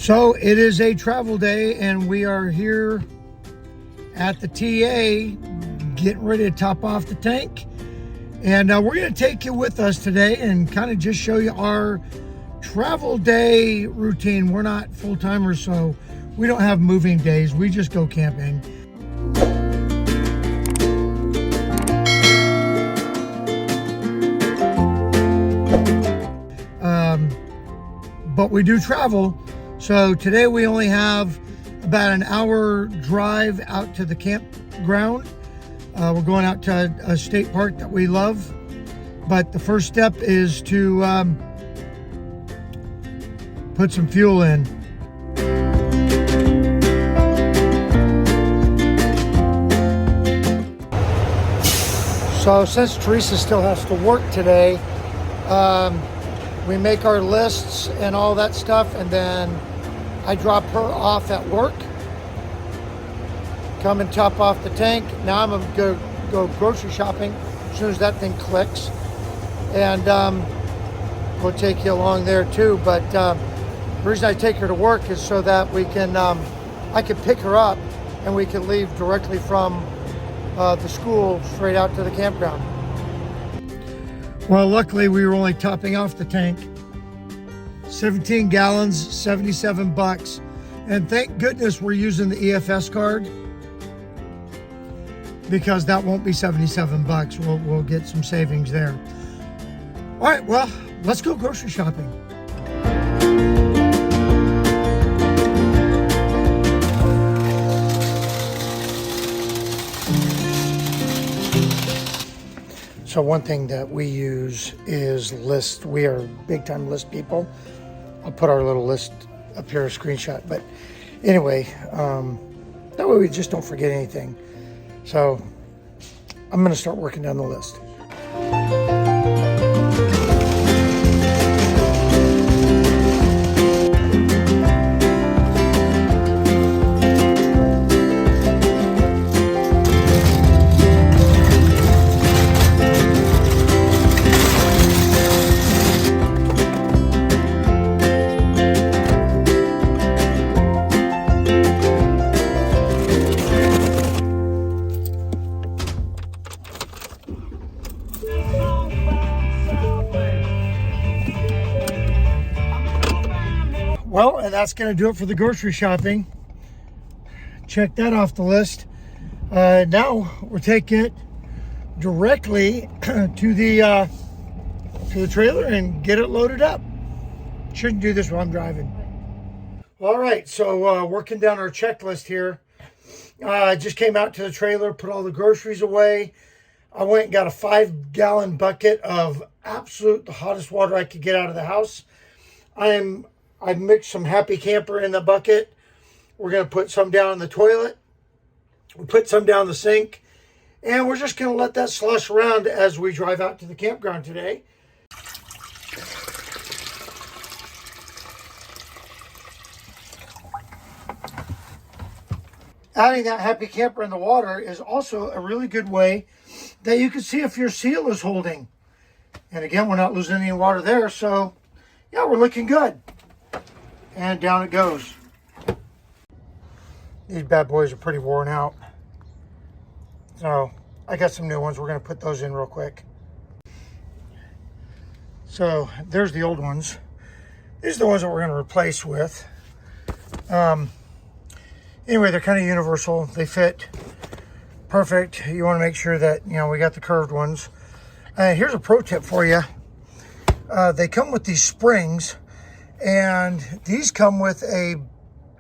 So it is a travel day and we are here at the TA getting ready to top off the tank. And we're going to take you with us today and kind of just show you our travel day routine. We're not full-timers, so we don't have moving days. We just go camping. But we do travel. So today we only have about an hour drive out to the campground. We're going out to a state park that we love. But the first step is to put some fuel in. So since Teresa still has to work today, we make our lists and all that stuff, and then I drop her off at work, come and top off the tank. Now I'm gonna go grocery shopping as soon as that thing clicks, and we'll take you along there too. But the reason I take her to work is so that we can, I can pick her up and we can leave directly from the school straight out to the campground. Well, luckily we were only topping off the tank. 17 gallons, 77 bucks. And thank goodness we're using the EFS card, because that won't be 77 bucks. We'll get some savings there. All right, well, let's go grocery shopping. So one thing that we use is list. We are big time list people. I'll put our little list up here, a screenshot. But anyway, that way we just don't forget anything. So I'm gonna start working down the list. Well, and that's going to do it for the grocery shopping. Check that off the list. Now we're taking it directly to the trailer and get it loaded up. Shouldn't do this while I'm driving. All right, so working down our checklist here. I just came out to the trailer, put all the groceries away. I went and got a 5-gallon bucket of absolute the hottest water I could get out of the house. I mixed some Happy Camper in the bucket. We're going to put some down in the toilet. We'll put some down the sink. And we're just going to let that slush around as we drive out to the campground today. Adding that Happy Camper in the water is also a really good way that you can see if your seal is holding. And again, we're not losing any water there. So yeah, we're looking good. And down it goes. These bad boys are pretty worn out. So I got some new ones. We're going to put those in real quick. So there's the old ones. These are the ones that we're going to replace with. Anyway, they're kind of universal. They fit perfect. You want to make sure that, you know, we got the curved ones. Here's a pro tip for you. They come with these springs. And these come with a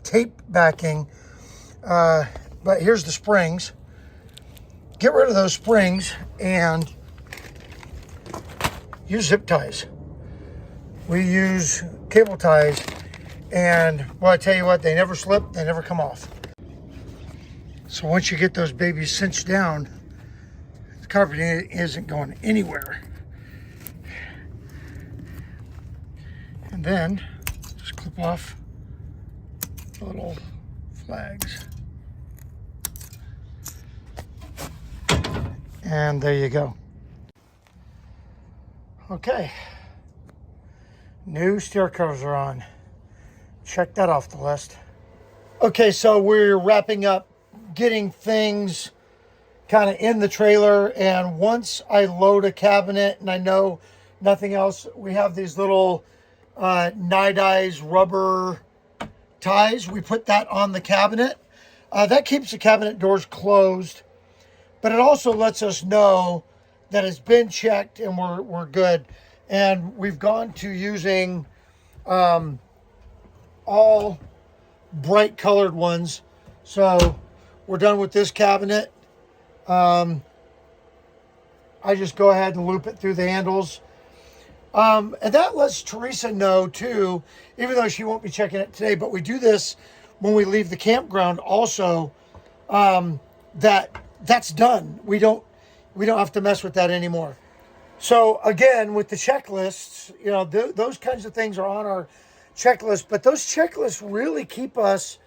tape backing, but here's the springs. Get rid of those springs and use zip ties. We use cable ties, and well, I tell you what, they never slip, they never come off. So once you get those babies cinched down, the carpeting isn't going anywhere. And then just clip off the little flags. And there you go. Okay. New stair covers are on. check that off the list. Okay, so we're wrapping up getting things kind of in the trailer, and once I load a cabinet and I know nothing else, we have these little Nide rubber ties. We put that on the cabinet. That keeps the cabinet doors closed, but it also lets us know that it's been checked and we're good. And we've gone to using all bright colored ones. So we're done with this cabinet. I just go ahead and loop it through the handles. And that lets Teresa know too, even though she won't be checking it today, but we do this when we leave the campground also, that's done. We don't have to mess with that anymore. So again, with the checklists, you know, those kinds of things are on our checklist, but those checklists really keep us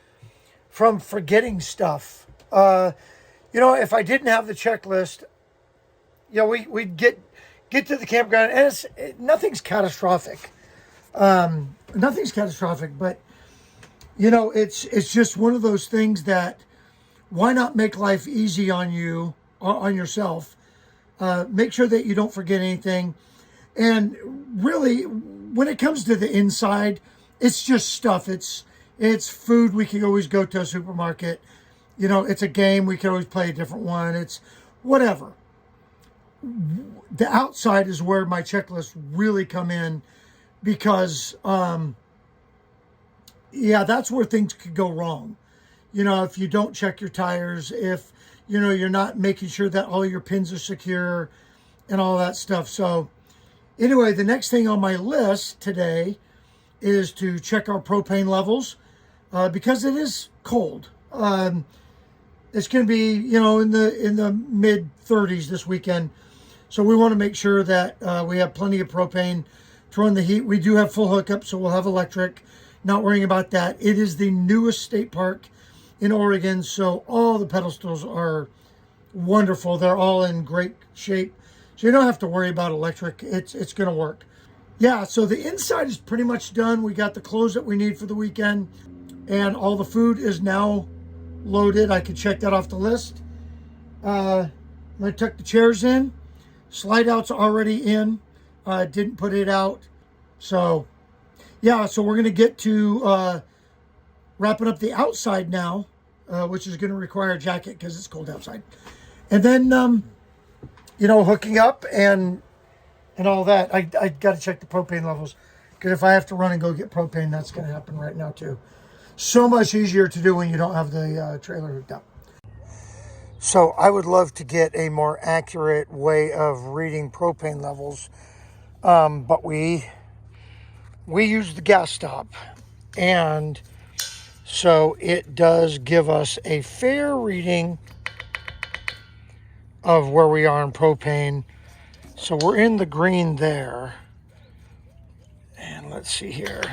from forgetting stuff. You know, if I didn't have the checklist, you know, we'd get to the campground and nothing's catastrophic. Nothing's catastrophic, but you know, it's just one of those things that why not make life easy on you, on yourself? Make sure that you don't forget anything. And really, when it comes to the inside, it's just stuff. It's food. We can always go to a supermarket. You know, it's a game. We can always play a different one. It's whatever. The outside is where my checklists really come in because, yeah, that's where things could go wrong. You know, if you don't check your tires, if, you know, you're not making sure that all your pins are secure and all that stuff. So anyway, the next thing on my list today is to check our propane levels because it is cold. It's going to be, you know, in the mid 30s this weekend. So we want to make sure that we have plenty of propane to run the heat. We do have full hookup, so we'll have electric. Not worrying about that. It is the newest state park in Oregon, so all the pedestals are wonderful. They're all in great shape. So you don't have to worry about electric. It's going to work. Yeah, so the inside is pretty much done. We got the clothes that we need for the weekend, and all the food is now loaded. I can check that off the list. I took the chairs in. Slide out's already in. Didn't put it out. So, yeah, so we're going to get to wrapping up the outside now, which is going to require a jacket because it's cold outside. And then, you know, hooking up and all that. I got to check the propane levels because if I have to run and go get propane, that's going to happen right now too. So much easier to do when you don't have the trailer hooked up. So I would love to get a more accurate way of reading propane levels, but we use the gas stop, and so it does give us a fair reading of where we are in propane. So we're in the green there, and let's see here,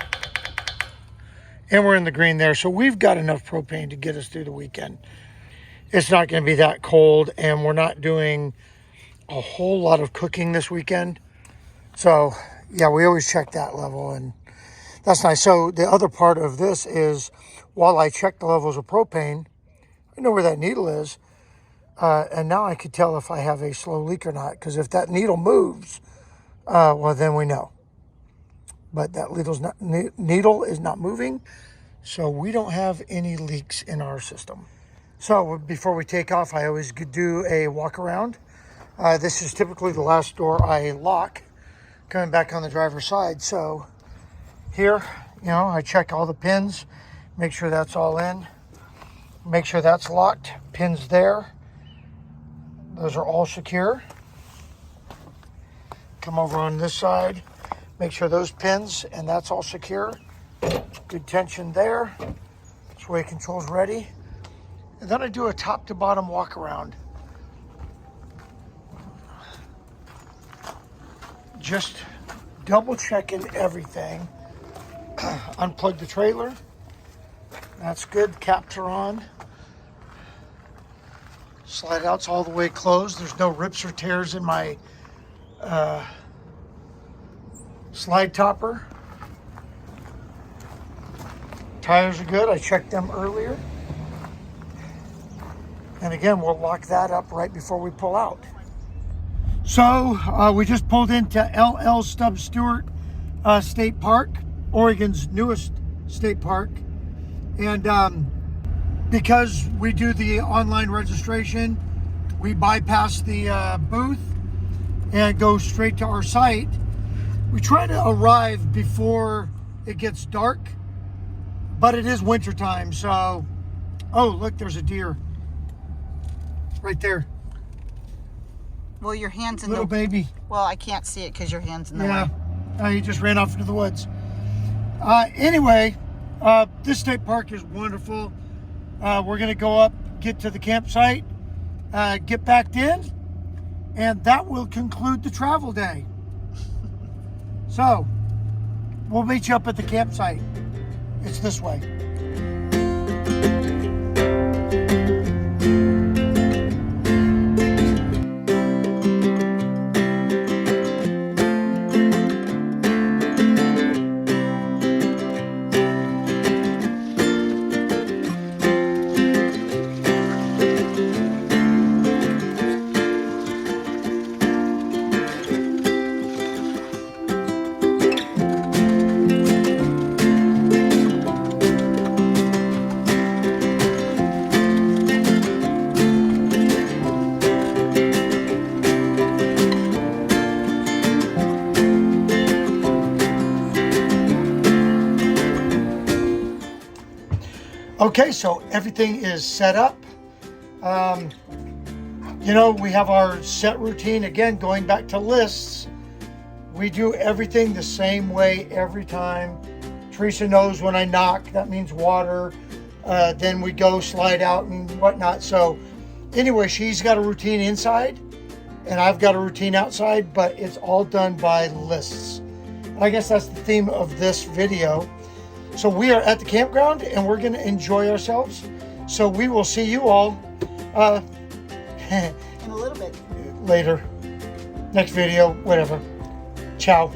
and we're in the green there. So we've got enough propane to get us through the weekend. It's not going to be that cold, and we're not doing a whole lot of cooking this weekend. So, yeah, we always check that level, and that's nice. So the other part of this is while I check the levels of propane, I know where that needle is, and now I can tell if I have a slow leak or not, because if that needle moves, well, then we know. But that needle is not moving, so we don't have any leaks in our system. So before we take off, I always do a walk around. This is typically the last door I lock coming back on the driver's side. So here, you know, I check all the pins, make sure that's all in, make sure that's locked, pins there. Those are all secure. Come over on this side, make sure those pins and that's all secure. Good tension there. Sway control's ready. And then I do a top to bottom walk around. Just double checking everything. Unplug the trailer. That's good. Caps are on. Slide out's all the way closed. There's no rips or tears in my slide topper. Tires are good. I checked them earlier. And again, we'll lock that up right before we pull out. So we just pulled into LL Stubbs Stewart State Park, Oregon's newest state park. And because we do the online registration, we bypass the booth and go straight to our site. We try to arrive before it gets dark, but it is winter time, so, oh, look, there's a deer right there. Well, your hand's in little baby. Well, I can't see it because your hand's in the way. Yeah, he just ran off into the woods. Anyway, this state park is wonderful. We're gonna go up, get to the campsite, get back in, and that will conclude the travel day. So, we'll meet you up at the campsite. It's this way. Okay, so everything is set up. You know, we have our set routine. Again, going back to lists, we do everything the same way every time. Teresa knows when I knock, that means water. Then we go slide out and whatnot. So anyway, she's got a routine inside and I've got a routine outside, but it's all done by lists. I guess that's the theme of this video. So we are at the campground and we're going to enjoy ourselves. So we will see you all in a little bit. Later. Next video, whatever. Ciao.